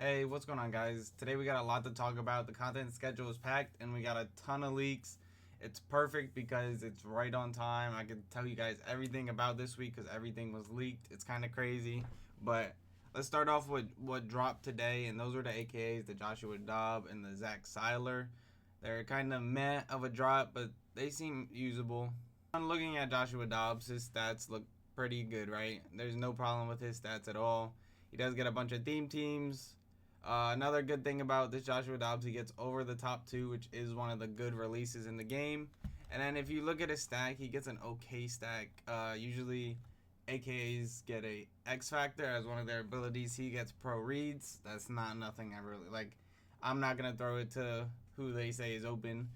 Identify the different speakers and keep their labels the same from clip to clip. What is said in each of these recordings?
Speaker 1: Hey, what's going on, guys? Today we got a lot to talk about. The content schedule is packed and we got a ton of leaks. It's perfect because it's right on time. I can tell you guys everything about this week because everything was leaked. It's kind of crazy, but let's start off with what dropped today, and those were the AKAs, the Joshua Dobb and the Zach Seiler. They're kind of meh of a drop, but they seem usable. I'm looking at Joshua Dobbs. His stats look pretty good, right? There's no problem with his stats at all. He does get a bunch of theme teams. Another good thing about this Joshua Dobbs, he gets over the top 2, which is one of the good releases in the game. And then if you look at his stack, he gets an okay stack. Usually AKAs get a X Factor as one of their abilities. He gets pro reads. That's not nothing I really like. I'm not going to throw it to who they say is open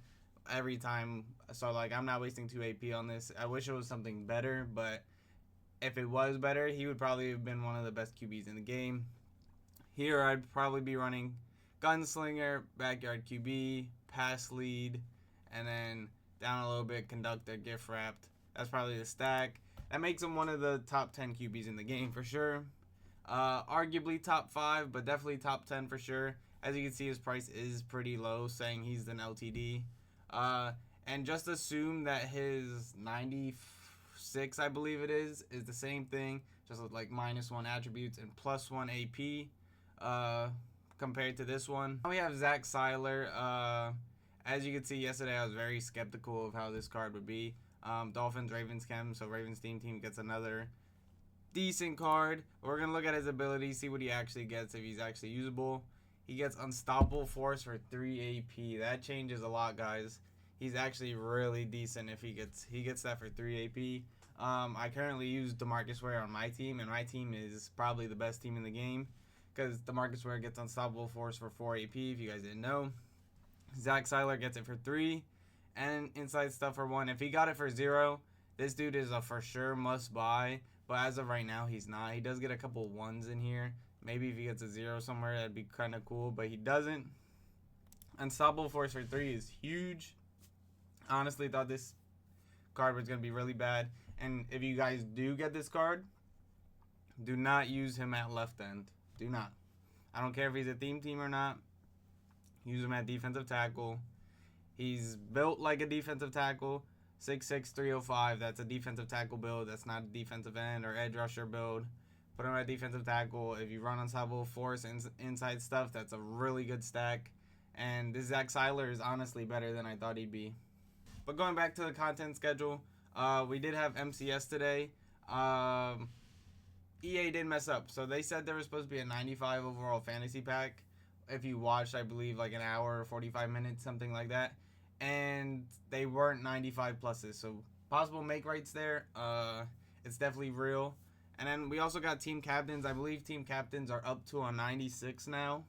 Speaker 1: every time. So, like, I'm not wasting 2 AP on this. I wish it was something better, but if it was better, he would probably have been one of the best QBs in the game. Here, I'd probably be running Gunslinger, Backyard QB, Pass Lead, and then down a little bit, Conductor, Gift Wrapped. That's probably the stack. That makes him one of the top 10 QBs in the game for sure. Arguably top 5, but definitely top 10 for sure. As you can see, his price is pretty low, saying he's an LTD. And just assume that his 96, I believe it is the same thing, just with like -1 attributes and +1 AP. Compared to this one. Now we have Zach Seiler. As you can see, yesterday I was very skeptical of how this card would be. Dolphins, Ravens chem, so Ravens team gets another decent card. We're going to look at his ability, see what he actually gets, if he's actually usable. He gets Unstoppable Force for 3 AP. That changes a lot, guys. He's actually really decent if he gets that for 3 AP. I currently use DeMarcus Ware on my team, and my team is probably the best team in the game, because DeMarcus Ware gets Unstoppable Force for 4 AP, if you guys didn't know. Zach Seiler gets it for 3, and Inside Stuff for 1. If he got it for 0, this dude is a for sure must buy, but as of right now, he's not. He does get a couple 1s in here. Maybe if he gets a 0 somewhere, that'd be kind of cool, but he doesn't. Unstoppable Force for 3 is huge. Honestly, thought this card was going to be really bad, and if you guys do get this card, do not use him at left end. Do not. I don't care if he's a theme team or not. Use him at defensive tackle. He's built like a defensive tackle. 6'6", 305. That's a defensive tackle build. That's not a defensive end or edge rusher build. Put him at defensive tackle. If you run Unstoppable Force and Inside Stuff, that's a really good stack. And this Zach Seiler is honestly better than I thought he'd be. But going back to the content schedule, we did have MCS today. EA did mess up. So they said there was supposed to be a 95 overall fantasy pack. If you watched, I believe, like an hour or 45 minutes, something like that. And they weren't 95 pluses. So possible make rights there. It's definitely real. And then we also got team captains. I believe team captains are up to a 96 now.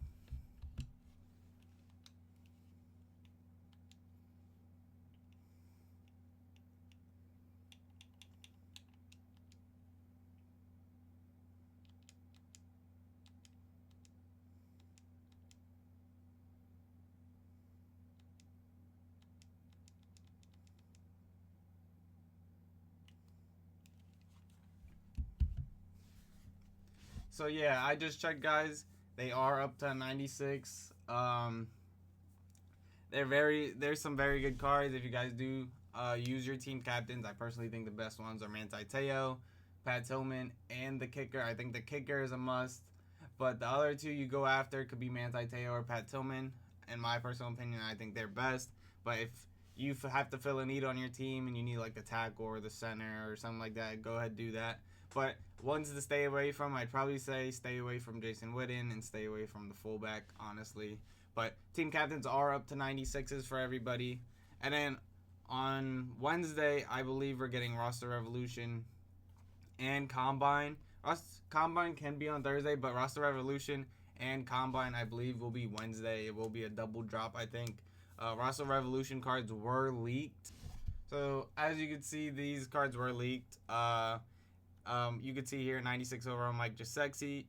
Speaker 1: So yeah, I just checked, guys. They are up to 96. There's some very good cards. If you guys do use your team captains, I personally think the best ones are Manti Te'o, Pat Tillman, and the kicker. I think the kicker is a must, but the other two you go after could be Manti Te'o or Pat Tillman. In my personal opinion, I think they're best. But if you have to fill a need on your team and you need like the tackle or the center or something like that, go ahead and do that. But ones to stay away from, I'd probably say stay away from Jason Witten and stay away from the fullback, honestly. But team captains are up to 96s for everybody. And then on Wednesday, I believe we're getting Roster Revolution and Combine. Combine can be on Thursday, but Roster Revolution and Combine, I believe, will be Wednesday. It will be a double drop, I think. Roster Revolution cards were leaked. So as you can see, these cards were leaked. You can see here 96 overall Mike Gesicki,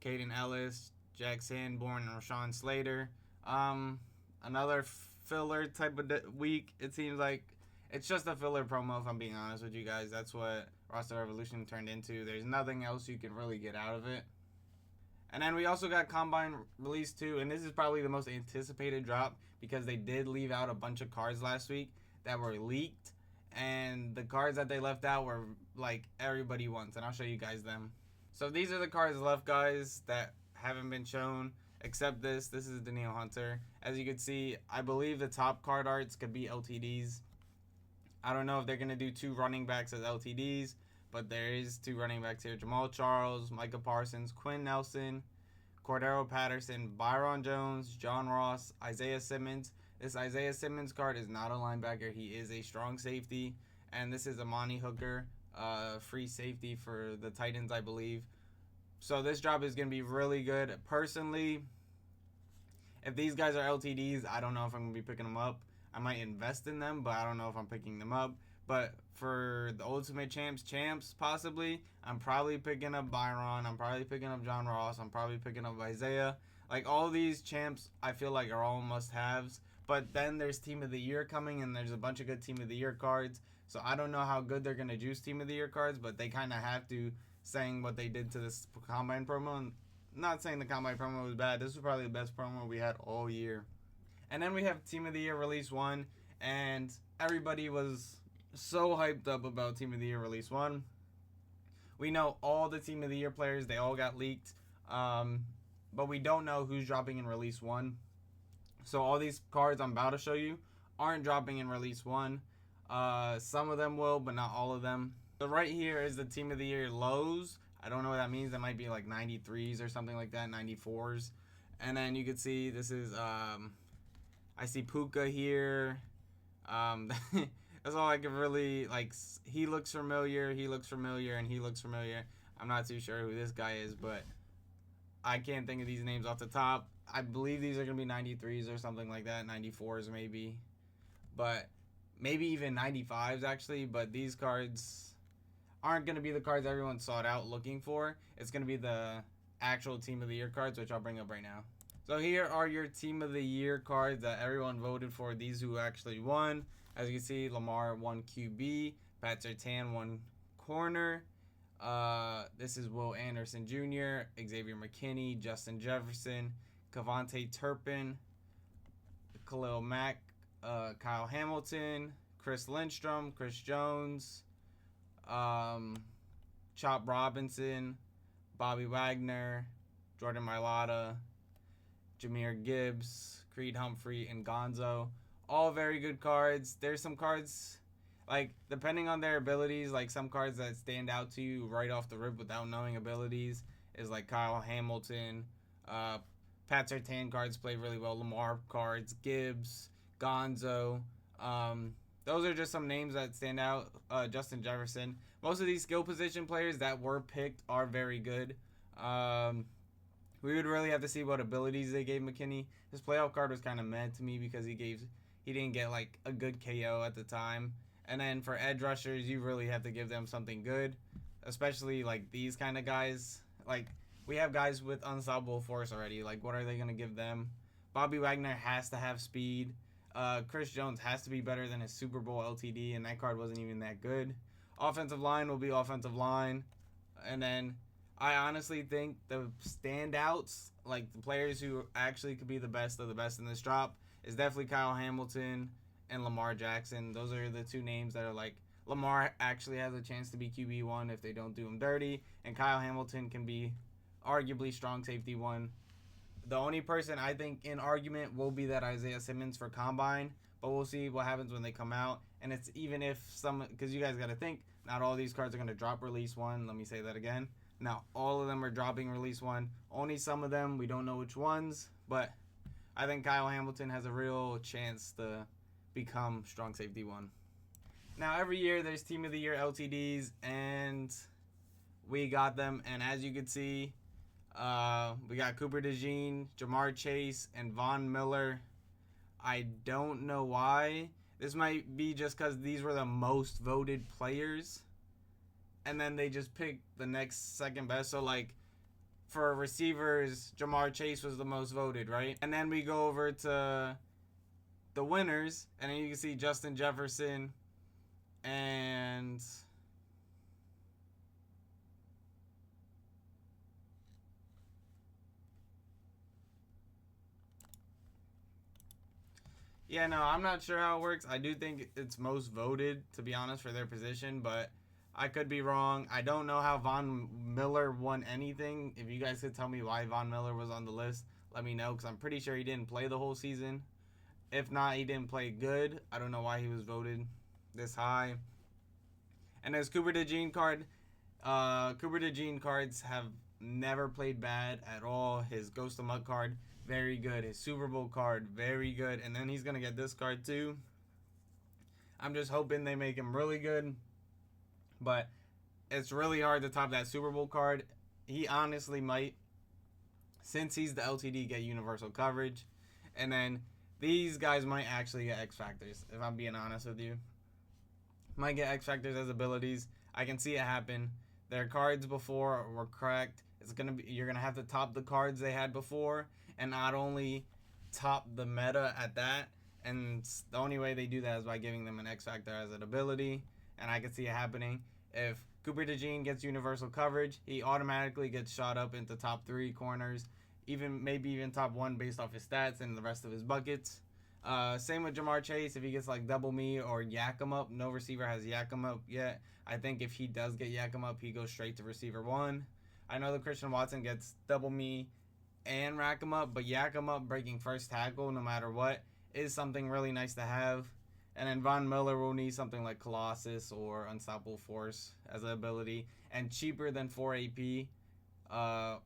Speaker 1: Caden Ellis, Jack Sanborn, and Rashawn Slater. Another filler type of week. It seems like it's just a filler promo, if I'm being honest with you guys. That's what Roster Revolution turned into. There's nothing else you can really get out of it. And then we also got Combine Release 2, and this is probably the most anticipated drop because they did leave out a bunch of cards last week that were leaked, and the cards that they left out were like everybody wants, and I'll show you guys them. So these are the cards left, guys, that haven't been shown, except this. This is Daniil Hunter. As you can see, I believe the top card arts could be LTDs. I don't know if they're going to do 2 running backs as LTDs, but there is 2 running backs here. Jamal Charles, Micah Parsons, Quinn Nelson, Cordero Patterson, Byron Jones, John Ross, Isaiah Simmons. This Isaiah Simmons card is not a linebacker. He is a strong safety. And this is Amani Hooker, free safety for the Titans, I believe. So this drop is going to be really good. Personally, if these guys are LTDs, I don't know if I'm going to be picking them up. I might invest in them, but I don't know if I'm picking them up. But for the Ultimate Champs, possibly, I'm probably picking up Byron. I'm probably picking up John Ross. I'm probably picking up Isaiah. Like, all these champs, I feel like are all must-haves. But then there's Team of the Year coming, and there's a bunch of good Team of the Year cards. So I don't know how good they're going to juice Team of the Year cards, but they kind of have to, saying what they did to this Combine promo. And not saying the Combine promo was bad. This was probably the best promo we had all year. And then we have Team of the Year Release 1, and everybody was so hyped up about Team of the Year Release 1. We know all the Team of the Year players, they all got leaked, but we don't know who's dropping in Release 1. So all these cards I'm about to show you aren't dropping in Release 1. Some of them will, but not all of them. So right here is the Team of the Year lows. I don't know what that means. That might be like 93s or something like that, 94s. And then you can see this is, I see Puka here. That's all I can really, like, he looks familiar, and he looks familiar. I'm not too sure who this guy is, but I can't think of these names off the top. I believe these are going to be 93s or something like that, 94s maybe. But maybe even 95s, actually. But these cards aren't going to be the cards everyone sought out looking for. It's going to be the actual Team of the Year cards, which I'll bring up right now. So here are your Team of the Year cards that everyone voted for, these who actually won. As you can see, Lamar 1 QB, Pat Surtain 1 corner. This is Will Anderson Jr., Xavier McKinney, Justin Jefferson, Cavante Turpin, Khalil Mack, Kyle Hamilton, Chris Lindstrom, Chris Jones, Chop Robinson, Bobby Wagner, Jordan Mailata, Jahmyr Gibbs, Creed Humphrey, and Gonzo. All very good cards. There's some cards, like, depending on their abilities, like some cards that stand out to you right off the rip without knowing abilities is like Kyle Hamilton. Pat Surtain cards play really well. Lamar cards, Gibbs, Gonzo. Those are just some names that stand out. Justin Jefferson. Most of these skill position players that were picked are very good. We would really have to see what abilities they gave McKinney. His playoff card was kind of meh to me because he didn't get like a good KO at the time. And then for edge rushers, you really have to give them something good, especially like these kind of guys. Like, we have guys with unstoppable force already. Like, what are they going to give them? Bobby Wagner has to have speed. Chris Jones has to be better than his Super Bowl LTD, and that card wasn't even that good. Offensive line will be offensive line. And then I honestly think the standouts, like the players who actually could be the best of the best in this drop, is definitely Kyle Hamilton and Lamar Jackson. Those are the 2 names that are like, Lamar actually has a chance to be QB1 if they don't do him dirty, and Kyle Hamilton can be arguably strong safety 1. The only person I think in argument will be that Isaiah Simmons for Combine, but we'll see what happens when they come out. And it's even if some, because you guys got to think, not all these cards are going to drop Release 1. Let me say that again. Now, all of them are dropping Release 1. Only some of them, we don't know which ones, but I think Kyle Hamilton has a real chance to become strong safety 1. Now, every year there's Team of the Year LTDs, and we got them. And as you can see, we got Cooper DeJean, Jamar Chase, and Von Miller. I don't know why. This might be just because these were the most voted players, and then they just picked the next second best. So, like, for receivers, Jamar Chase was the most voted, right? And then we go over to the winners, and then you can see Justin Jefferson and Yeah, no, I'm not sure how it works. I do think it's most voted, to be honest, for their position, but I could be wrong. I don't know how Von Miller won anything. If you guys could tell me why Von Miller was on the list, let me know, because I'm pretty sure he didn't play the whole season. If not, he didn't play good. I don't know why he was voted this high. And his Cooper DeJean card, Cooper DeJean cards have never played bad at all. His Ghost of Mud card, very good. His Super Bowl card, very good. And then he's going to get this card too. I'm just hoping they make him really good. But it's really hard to top that Super Bowl card. He honestly might, since he's the LTD, get universal coverage. And then these guys might actually get X Factors, if I'm being honest with you. Might get X Factors as abilities. I can see it happen. Their cards before were correct. You're gonna have to top the cards they had before, and not only top the meta at that. And the only way they do that is by giving them an X Factor as an ability. And I can see it happening. If Cooper DeJean gets universal coverage, he automatically gets shot up into top 3 corners, maybe even top 1 based off his stats and the rest of his buckets. Same with Jamar Chase. If he gets like double me or yak him up, no receiver has yak him up yet. I think if he does get yak him up, he goes straight to receiver 1. I know that Christian Watson gets double me and rack him up, but yak him up breaking first tackle no matter what is something really nice to have. And then Von Miller will need something like Colossus or Unstoppable Force as an ability, and cheaper than 4 AP.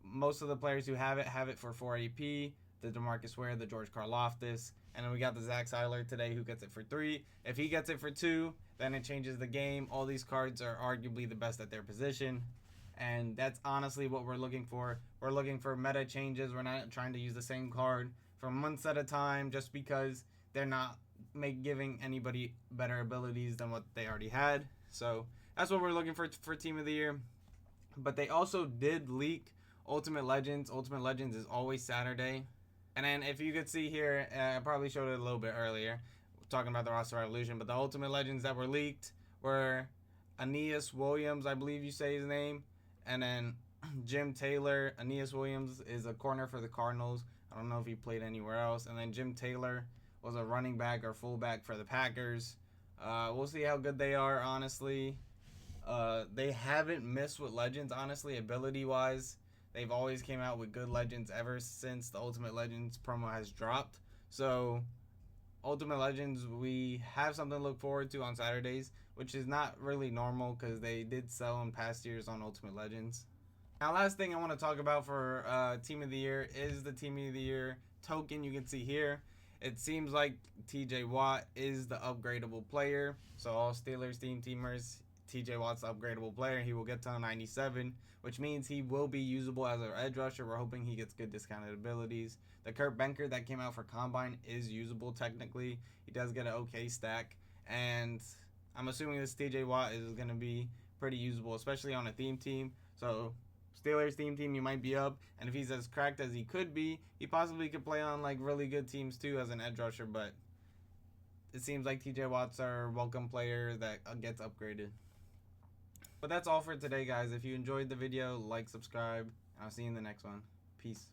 Speaker 1: Most of the players who have it for 4 AP. The DeMarcus Ware, the George Karlaftis, and then we got the Zach Seiler today who gets it for 3. If he gets it for 2, then it changes the game. All these cards are arguably the best at their position, and that's honestly what we're looking for. We're looking for meta changes. We're not trying to use the same card for months at a time just because they're not giving anybody better abilities than what they already had. So that's what we're looking for Team of the Year. But they also did leak Ultimate Legends. Ultimate Legends is always Saturday. And then if you could see here, I probably showed it a little bit earlier, talking about the roster evolution, but the Ultimate Legends that were leaked were Aeneas Williams, I believe you say his name, and then Jim Taylor. Aeneas Williams is a corner for the Cardinals. I don't know if he played anywhere else. And then Jim Taylor was a running back or fullback for the Packers. We'll see how good they are, honestly. They haven't missed with Legends, honestly, ability-wise. They've always came out with good Legends ever since the Ultimate Legends promo has dropped. So, Ultimate Legends, we have something to look forward to on Saturdays, which is not really normal because they did sell in past years on Ultimate Legends. Now, last thing I want to talk about for Team of the Year is the Team of the Year token you can see here. It seems like TJ Watt is the upgradable player. So, all Steelers teamers, TJ Watt's the upgradable player. He will get to 97, which means he will be usable as an edge rusher. We're hoping he gets good discounted abilities. The Kurt Benker that came out for Combine is usable technically. He does get an okay stack. And I'm assuming this TJ Watt is going to be pretty usable, especially on a theme team. So, Steelers theme team, you might be up. And if he's as cracked as he could be, he possibly could play on like really good teams too as an edge rusher. But it seems like TJ Watt's our welcome player that gets upgraded. But that's all for today, guys. If you enjoyed the video, like, subscribe, and I'll see you in the next one. Peace.